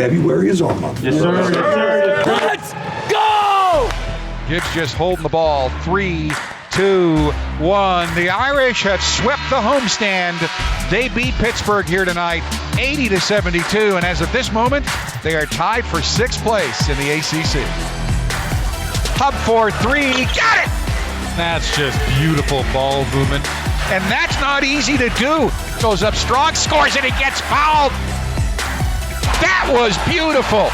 February is our month. Yes, sir. Yes, sir. Let's go! Gibbs just holding the ball. 3, 2, 1. The Irish have swept the homestand. They beat Pittsburgh here tonight, 80-72. And as of this moment, they are tied for 6th place in the ACC. Hub for 3. Got it! That's just beautiful ball movement. And that's not easy to do. Goes up strong, scores, and it gets fouled. That was beautiful.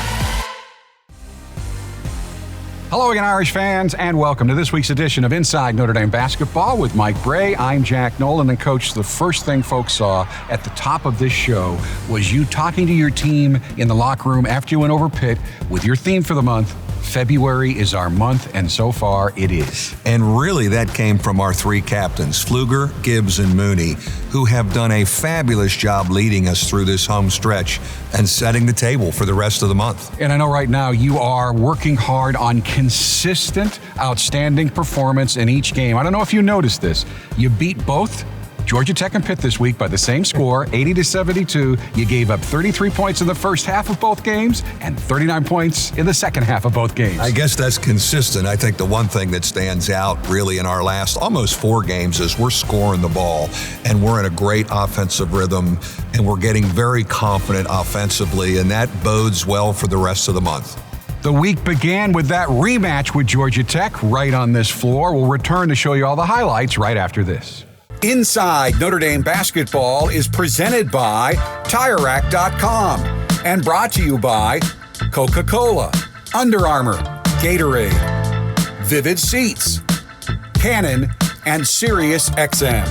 Hello again, Irish fans, and welcome to this week's edition of Inside Notre Dame Basketball with Mike Bray. I'm Jack Nolan, and Coach, the first thing folks saw at the top of this show was you talking to your team in the locker room after you went over Pitt with your theme for the month. February is our month, and so far it is. And really, that came from our 3 captains, Pfluger, Gibbs, and Mooney, who have done a fabulous job leading us through this home stretch and setting the table for the rest of the month. And I know right now you are working hard on consistent, outstanding performance in each game. I don't know if you noticed this. You beat both Georgia Tech and Pitt this week by the same score, 80-72. You gave up 33 points in the first half of both games and 39 points in the second half of both games. I guess that's consistent. I think the one thing that stands out really in our last almost 4 games is we're scoring the ball and we're in a great offensive rhythm and we're getting very confident offensively, and that bodes well for the rest of the month. The week began with that rematch with Georgia Tech right on this floor. We'll return to show you all the highlights right after this. Inside Notre Dame Basketball is presented by TireRack.com and brought to you by Coca-Cola, Under Armour, Gatorade, Vivid Seats, Canon, and SiriusXM.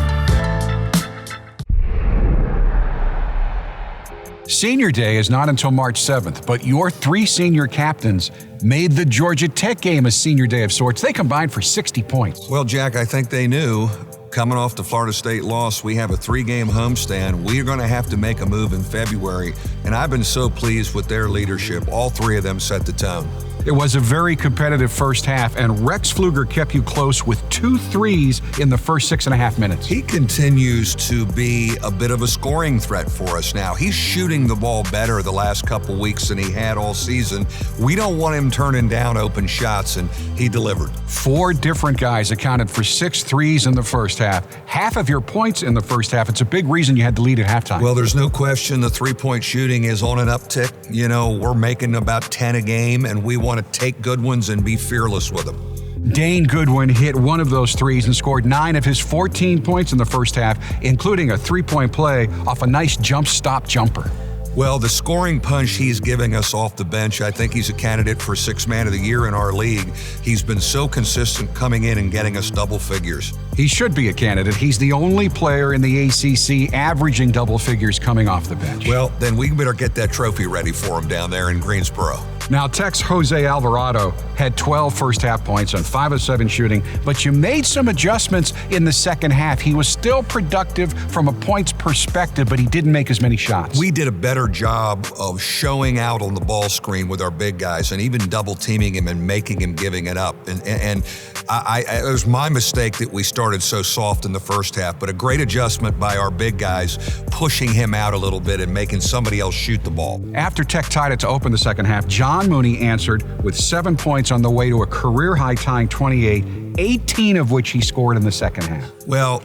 Senior Day is not until March 7th, but your 3 senior captains made the Georgia Tech game a senior day of sorts. They combined for 60 points. Well, Jack, I think they knew. Coming off the Florida State loss, we have a 3-game homestand. We're going to have to make a move in February, and I've been so pleased with their leadership. All 3 of them set the tone. It was a very competitive first half, and Rex Pfluger kept you close with 2 threes in the first 6.5 minutes. He continues to be a bit of a scoring threat for us now. He's shooting the ball better the last couple weeks than he had all season. We don't want him turning down open shots, and he delivered. 4 different guys accounted for 6 threes in the first half. Half of your points in the first half. It's a big reason you had to lead at halftime. Well, there's no question the 3-point shooting is on an uptick. You know, we're making about 10 a game, and we want to take good ones and be fearless with them. Dane Goodwin hit one of those threes and scored 9 of his 14 points in the first half, including a 3-point play off a nice jump stop jumper. Well, the scoring punch he's giving us off the bench, I think he's a candidate for 6th man of the year in our league. He's been so consistent coming in and getting us double figures. He should be a candidate. He's the only player in the ACC averaging double figures coming off the bench. Well, then we better get that trophy ready for him down there in Greensboro. Now, Tech's Jose Alvarado had 12 first-half points on 5 of 7 shooting, but you made some adjustments in the second half. He was still productive from a points perspective, but he didn't make as many shots. We did a better job of showing out on the ball screen with our big guys and even double-teaming him and making him giving it up. And it was my mistake that we started so soft in the first half, but a great adjustment by our big guys, pushing him out a little bit and making somebody else shoot the ball. After Tech tied it to open the second half, John Mooney answered with 7 points on the way to a career-high tying 28, 18 of which he scored in the second half. Well,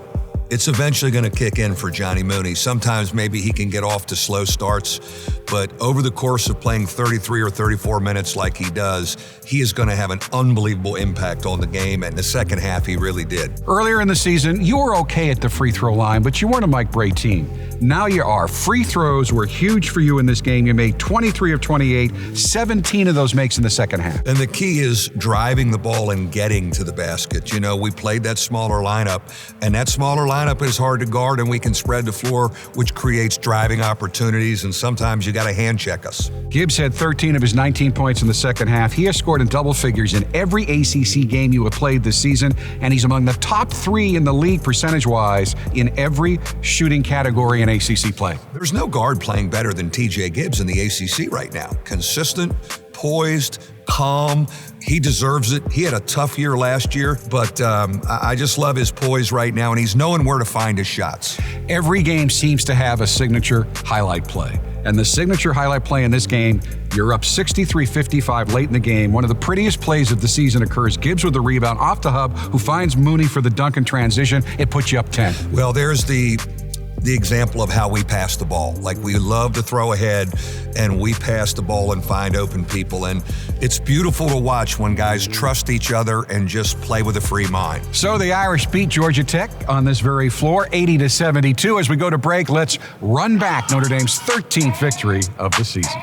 it's eventually going to kick in for Johnny Mooney. Sometimes maybe he can get off to slow starts, but over the course of playing 33 or 34 minutes like he does, he is going to have an unbelievable impact on the game, and in the second half, he really did. Earlier in the season, you were okay at the free throw line, but you weren't a Mike Bray team. Now you are. Free throws were huge for you in this game. You made 23 of 28, 17 of those makes in the second half. And the key is driving the ball and getting to the basket. You know, we played that smaller lineup, and that smaller lineup is hard to guard, and we can spread the floor, which creates driving opportunities, and sometimes you got to hand check us. Gibbs had 13 of his 19 points in the second half. He has scored in double figures in every ACC game you have played this season, and he's among the top 3 in the league percentage-wise in every shooting category in ACC play. There's no guard playing better than TJ Gibbs in the ACC right now. Consistent, poised, calm. He deserves it. He had a tough year last year, but I just love his poise right now, and he's knowing where to find his shots. Every game seems to have a signature highlight play. And the signature highlight play in this game You're up 63-55 late in the game. One of the prettiest plays of the season occurs. Gibbs with the rebound off the hub, who finds Mooney for the dunk and transition. It puts you up 10. Well, there's the example of how we pass the ball. Like, we love to throw ahead, and we pass the ball and find open people. And it's beautiful to watch when guys trust each other and just play with a free mind. So the Irish beat Georgia Tech on this very floor, 80-72. As we go to break, let's run back Notre Dame's 13th victory of the season.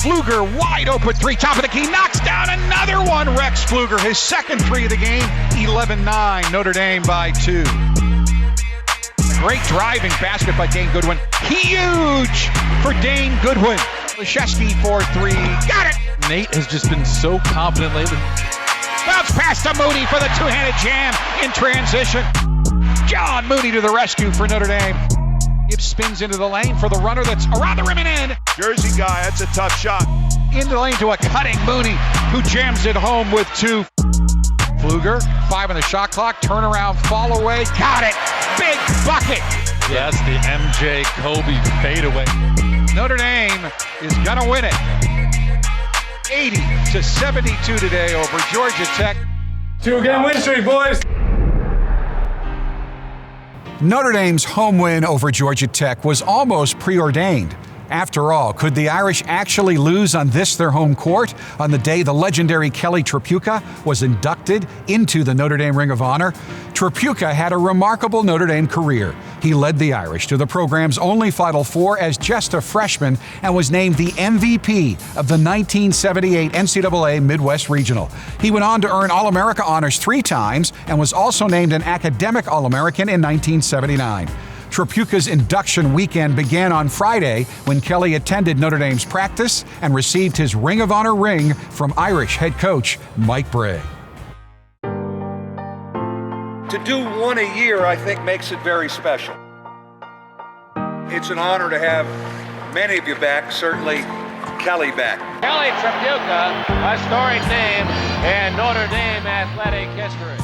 Pfluger, wide open three, top of the key, knocks down another one. Rex Pfluger, his second three of the game, 11-9, Notre Dame by 2. Great driving basket by Dane Goodwin. Huge for Dane Goodwin. Leschewski for 3, got it! Nate has just been so confident lately. Bounce pass to Mooney for the two-handed jam in transition. John Mooney to the rescue for Notre Dame. Gibbs spins into the lane for the runner that's around the rim and in. Jersey guy, that's a tough shot. Into the lane to a cutting Mooney, who jams it home with 2. Pfluger, 5 on the shot clock, turnaround, fall away, got it! Big bucket! Yes, the MJ Kobe fadeaway. Notre Dame is gonna win it. 80-72 today over Georgia Tech. 2-game win streak, boys. Notre Dame's home win over Georgia Tech was almost preordained. After all, could the Irish actually lose on this, their home court, on the day the legendary Kelly Tripucka was inducted into the Notre Dame Ring of Honor? Tripucka had a remarkable Notre Dame career. He led the Irish to the program's only Final Four as just a freshman and was named the MVP of the 1978 NCAA Midwest Regional. He went on to earn All-America honors 3 times and was also named an Academic All-American in 1979. Tripucka's induction weekend began on Friday when Kelly attended Notre Dame's practice and received his Ring of Honor ring from Irish head coach Mike Bray. To do one a year, I think, makes it very special. It's an honor to have many of you back, certainly Kelly back. Kelly Tripucka, a storied name in Notre Dame athletic history.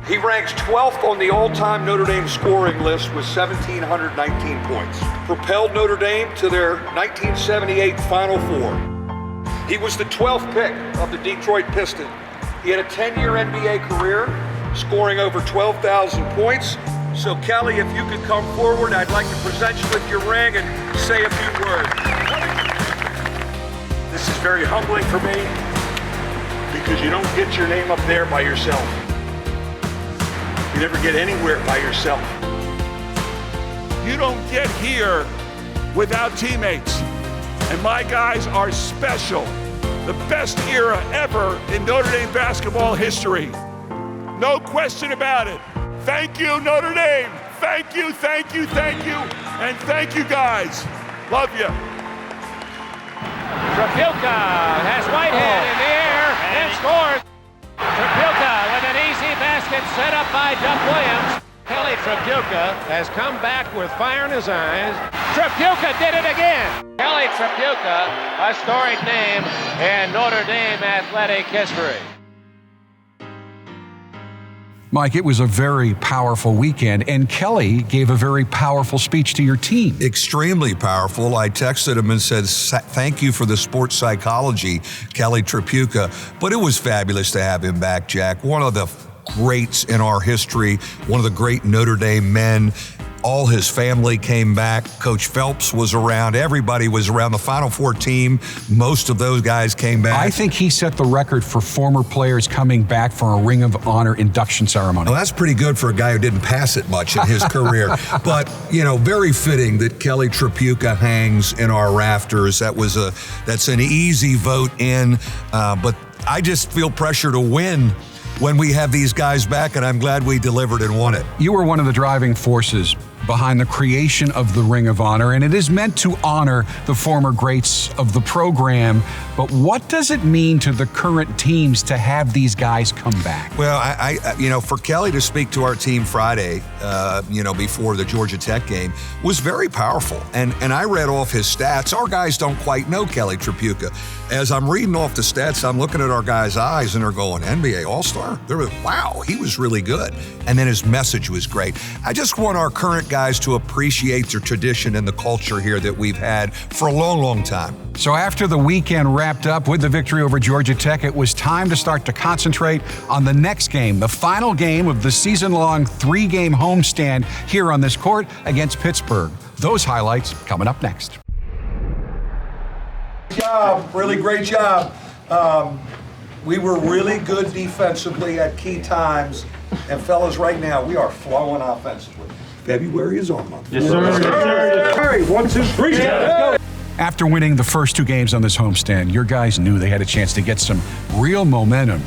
He ranks 12th on the all-time Notre Dame scoring list with 1,719 points. Propelled Notre Dame to their 1978 Final Four. He was the 12th pick of the Detroit Pistons. He had a 10-year NBA career, scoring over 12,000 points. So Kelly, if you could come forward, I'd like to present you with your ring and say a few words. This is very humbling for me because you don't get your name up there by yourself. You never get anywhere by yourself. You don't get here without teammates. And my guys are special. The best era ever in Notre Dame basketball history. No question about it. Thank you, Notre Dame. Thank you, thank you, thank you. And thank you, guys. Love you. Tripucka has Whitehead in the air and scores. Tripucka with an easy basket set up by Duck Williams. Kelly Tripucka has come back with fire in his eyes. Tripucka did it again. Kelly Tripucka, a storied name in Notre Dame athletic history. Mike, it was a very powerful weekend, and Kelly gave a very powerful speech to your team. Extremely powerful. I texted him and said, thank you for the sports psychology, Kelly Tripucka. But it was fabulous to have him back, Jack. One of the greats in our history, one of the great Notre Dame men. All his family came back. Coach Phelps was around. Everybody was around. The Final Four team, most of those guys came back. I think he set the record for former players coming back for a Ring of Honor induction ceremony. Well, that's pretty good for a guy who didn't pass it much in his career. But, you know, very fitting that Kelly Tripucka hangs in our rafters. That's an easy vote in. But I just feel pressure to win when we have these guys back, and I'm glad we delivered and won it. You were one of the driving forces behind the creation of the Ring of Honor, and it is meant to honor the former greats of the program. But what does it mean to the current teams to have these guys come back? Well, I for Kelly to speak to our team Friday, before the Georgia Tech game was very powerful. And I read off his stats. Our guys don't quite know Kelly Tripucka. As I'm reading off the stats, I'm looking at our guys' eyes and they're going, NBA All-Star? Wow, he was really good. And then his message was great. I just want our current guys to appreciate the tradition and the culture here that we've had for a long, long time. So after the weekend wrapped up with the victory over Georgia Tech, it was time to start to concentrate on the next game, the final game of the season-long 3-game homestand here on this court against Pittsburgh. Those highlights coming up next. Really great job. We were really good defensively at key times. And fellas, right now, we are flowing offensively. February is our month. Yes, sir. All right, 1, 2, 3. Yeah. After winning the first 2 games on this homestand, your guys knew they had a chance to get some real momentum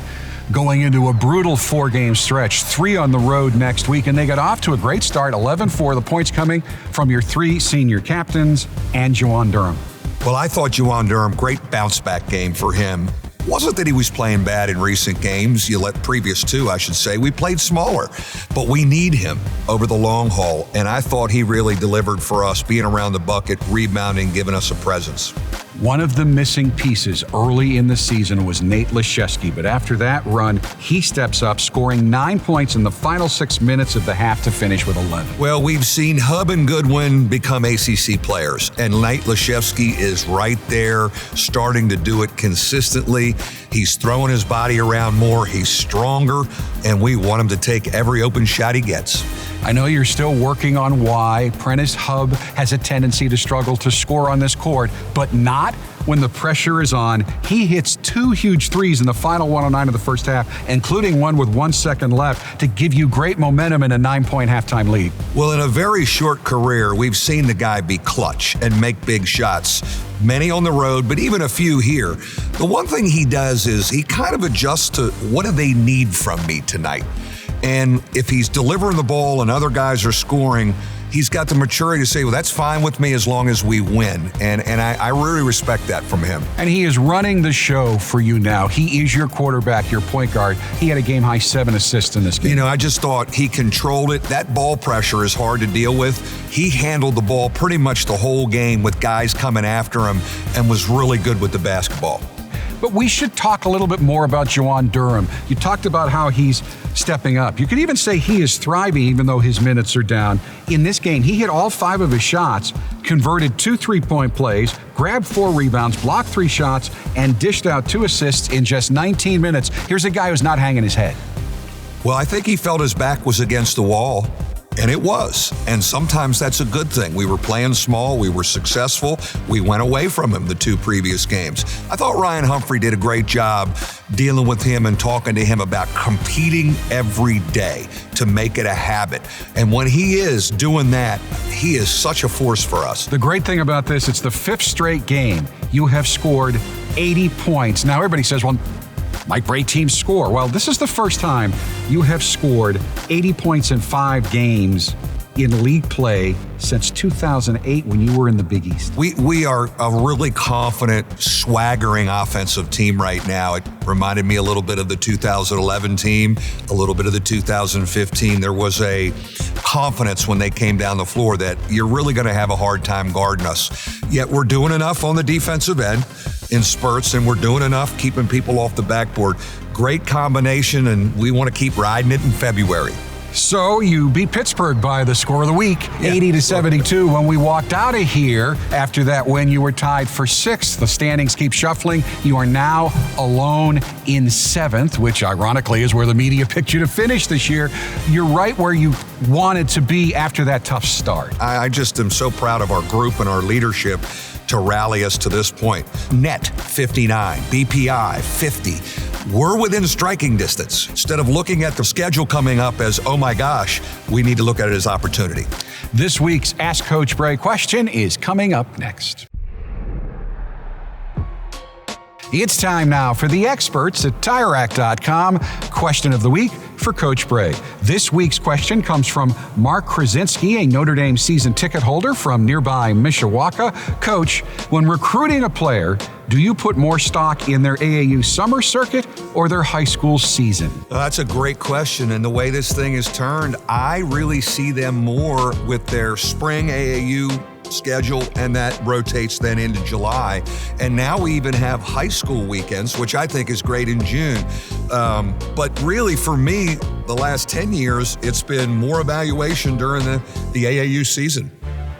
going into a brutal 4-game stretch, 3 on the road next week, and they got off to a great start, 11-4, the points coming from your 3 senior captains and Juwan Durham. Well, I thought Juwan Durham, great bounce-back game for him. Wasn't that he was playing bad in recent games, previous 2, I should say. We played smaller, but we need him over the long haul, and I thought he really delivered for us, being around the bucket, rebounding, giving us a presence. One of the missing pieces early in the season was Nate Laszewski, but after that run, he steps up, scoring 9 points in the final 6 minutes of the half to finish with 11. Well, we've seen Hub and Goodwin become ACC players, and Nate Laszewski is right there, starting to do it consistently. He's throwing his body around more, he's stronger, and we want him to take every open shot he gets. I know you're still working on why Prentice Hub has a tendency to struggle to score on this court, but not when the pressure is on. He hits 2 huge threes in the final 109 of the first half, including one with 1 second left to give you great momentum in a 9-point halftime lead. Well, in a very short career, we've seen the guy be clutch and make big shots. Many on the road, but even a few here. The one thing he does is he kind of adjusts to what do they need from me tonight. And if he's delivering the ball and other guys are scoring, he's got the maturity to say, well, that's fine with me as long as we win. And I really respect that from him. And he is running the show for you now. He is your quarterback, your point guard. He had a game-high 7 assists in this game. I just thought he controlled it. That ball pressure is hard to deal with. He handled the ball pretty much the whole game with guys coming after him and was really good with the basketball. But we should talk a little bit more about Juwan Durham. You talked about how he's stepping up. You could even say he is thriving even though his minutes are down. In this game, he hit all 5 of his shots, converted 2 3-point plays, grabbed 4 rebounds, blocked 3 shots, and dished out 2 assists in just 19 minutes. Here's a guy who's not hanging his head. Well, I think he felt his back was against the wall. And it was. And sometimes that's a good thing. We were playing small. We were successful. We went away from him the 2 previous games. I thought Ryan Humphrey did a great job dealing with him and talking to him about competing every day to make it a habit. And when he is doing that, he is such a force for us. The great thing about this, it's the 5th straight game you have scored 80 points. Now, everybody says, well, might break teams score. Well, this is the first time you have scored 80 points in 5 games in league play since 2008 when you were in the Big East. We are a really confident, swaggering offensive team right now. It reminded me a little bit of the 2011 team, a little bit of the 2015. There was a confidence when they came down the floor that you're really going to have a hard time guarding us. Yet we're doing enough on the defensive end in spurts, and we're doing enough keeping people off the backboard. Great combination, and we want to keep riding it in February. So you beat Pittsburgh by the score of the week, 80-72. When we walked out of here after that win, you were tied for 6th. The standings keep shuffling. You are now alone in 7th, which ironically is where the media picked you to finish this year. You're right where you wanted to be after that tough start. I just am so proud of our group and our leadership to rally us to this point. Net 59, BPI 50. We're within striking distance. Instead of looking at the schedule coming up as, oh my gosh, we need to look at it as opportunity. This week's Ask Coach Bray question is coming up next. It's time now for the experts at TireRack.com. Question of the week. for Coach Bray. This week's question comes from Mark Krasinski, a Notre Dame season ticket holder from nearby Mishawaka. Coach, when recruiting a player, do you put more stock in their AAU summer circuit or their high school season? That's a great question. And the way this thing is turned, I really see them more with their spring AAU schedule, and that rotates then into July. And now we even have high school weekends, which I think is great in June. But really, for me, the last 10 years, it's been more evaluation during the AAU season.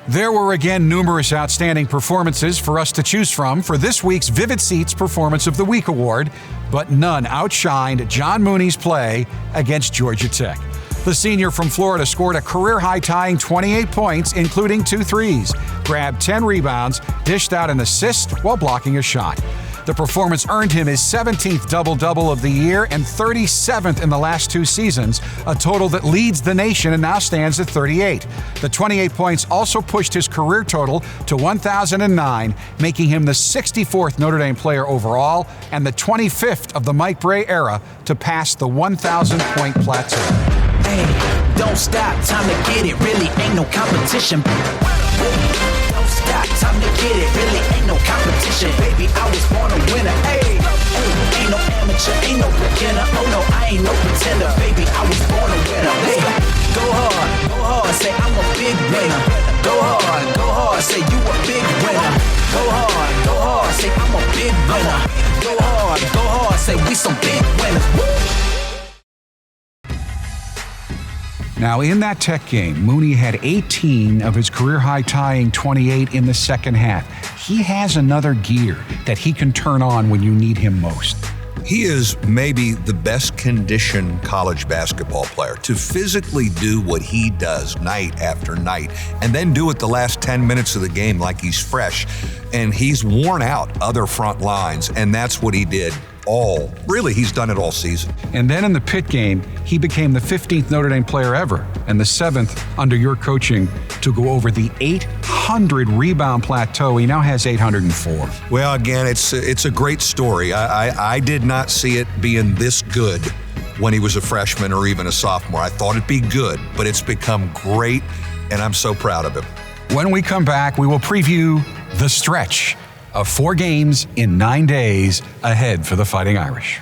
There were again numerous outstanding performances for us to choose from for this week's Vivid Seats Performance of the Week Award, but none outshined John Mooney's play against Georgia Tech. The senior from Florida scored a career-high tying 28 points, including 2 threes, grabbed 10 rebounds, dished out an assist while blocking a shot. The performance earned him his 17th double-double of the year and 37th in the last 2 seasons, a total that leads the nation and now stands at 38. The 28 points also pushed his career total to 1,009, making him the 64th Notre Dame player overall and the 25th of the Mike Bray era to pass the 1,000-point plateau. Hey, don't stop, time to get it, really ain't no competition. Don't stop, time to get it, really ain't no competition. Baby, I was born a winner, hey. Ain't no amateur, ain't no beginner. Oh no, I ain't no pretender. Baby, I was born a winner. Hey, go hard, say I'm a big winner. Go hard, say you a big winner. Go hard, say I'm a big winner. Go hard, say we some big winners. Woo! Now, in that Tech game, Mooney had 18 of his career-high tying 28 in the second half. He has another gear that he can turn on when you need him most. He is maybe the best conditioned college basketball player to physically do what he does night after night and then do it the last 10 minutes of the game like he's fresh. And he's worn out other front lines, and that's what he did he's done it all season. And then in the Pitt game, he became the 15th Notre Dame player ever and the 7th under your coaching to go over the 800 rebound plateau. He now has 804. Well, again, it's a great story. I did not see it being this good when he was a freshman or even a sophomore. I thought it'd be good, but it's become great, and I'm so proud of him. When we come back, we will preview the stretch of 4 games in 9 days ahead for the Fighting Irish.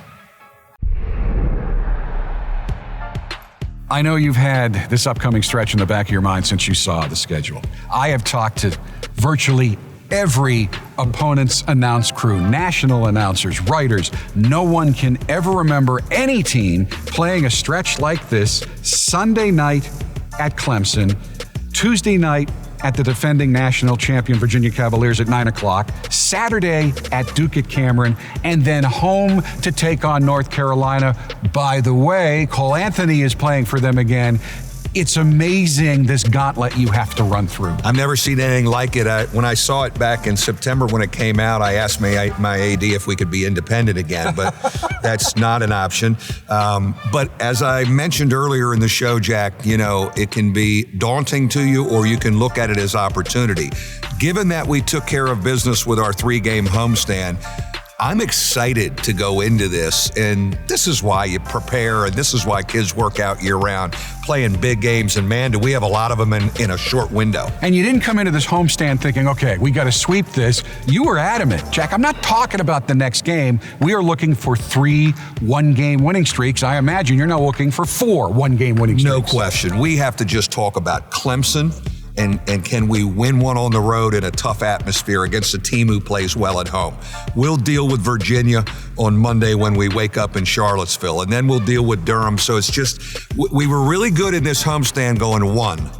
I know you've had this upcoming stretch in the back of your mind since you saw the schedule. I have talked to virtually every opponent's announce crew, national announcers, writers. No one can ever remember any team playing a stretch like this Sunday night at Clemson, Tuesday night at the defending national champion Virginia Cavaliers at 9 o'clock, Saturday at Duke at Cameron, and then home to take on North Carolina. By the way, Cole Anthony is playing for them again. It's amazing, this gauntlet you have to run through. I've never seen anything like it. When I saw it back in September when it came out, I asked my AD if we could be independent again, but that's not an option. But as I mentioned earlier in the show, Jack, it can be daunting to you or you can look at it as opportunity. Given that we took care of business with our 3-game homestand, I'm excited to go into this, and this is why you prepare, and this is why kids work out year-round, playing big games, and man, do we have a lot of them in a short window. And you didn't come into this homestand thinking, okay, we got to sweep this. You were adamant, Jack, I'm not talking about the next game. We are looking for 3 one-game winning streaks. I imagine you're now looking for 4 one-game winning streaks. No question. We have to just talk about Clemson, and can we win one on the road in a tough atmosphere against a team who plays well at home? We'll deal with Virginia on Monday when we wake up in Charlottesville, and then we'll deal with Durham. So it's just, we were really good in this homestand going 1.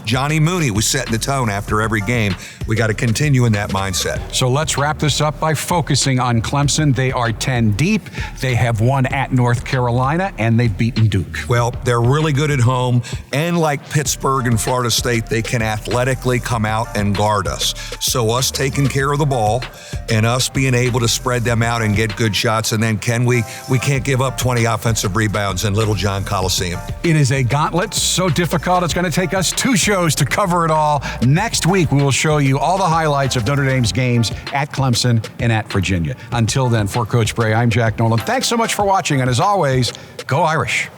Johnny Mooney was setting the tone after every game. We got to continue in that mindset. So let's wrap this up by focusing on Clemson. They are 10 deep. They have won at North Carolina, and they've beaten Duke. Well, they're really good at home, and like Pittsburgh and Florida State, they can athletically come out and guard us. So us taking care of the ball and us being able to spread them out and get good shots, and then we can't give up 20 offensive rebounds in Little John Coliseum. It is a gauntlet so difficult it's going to take us us. 2 shows to cover it all. Next week, we will show you all the highlights of Notre Dame's games at Clemson and at Virginia. Until then, for Coach Bray, I'm Jack Nolan. Thanks so much for watching, and as always, go Irish.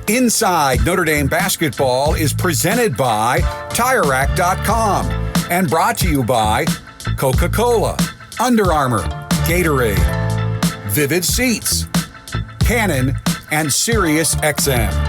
Inside Notre Dame Basketball is presented by TireRack.com and brought to you by Coca-Cola, Under Armour, Gatorade, Vivid Seats, Canon, and SiriusXM.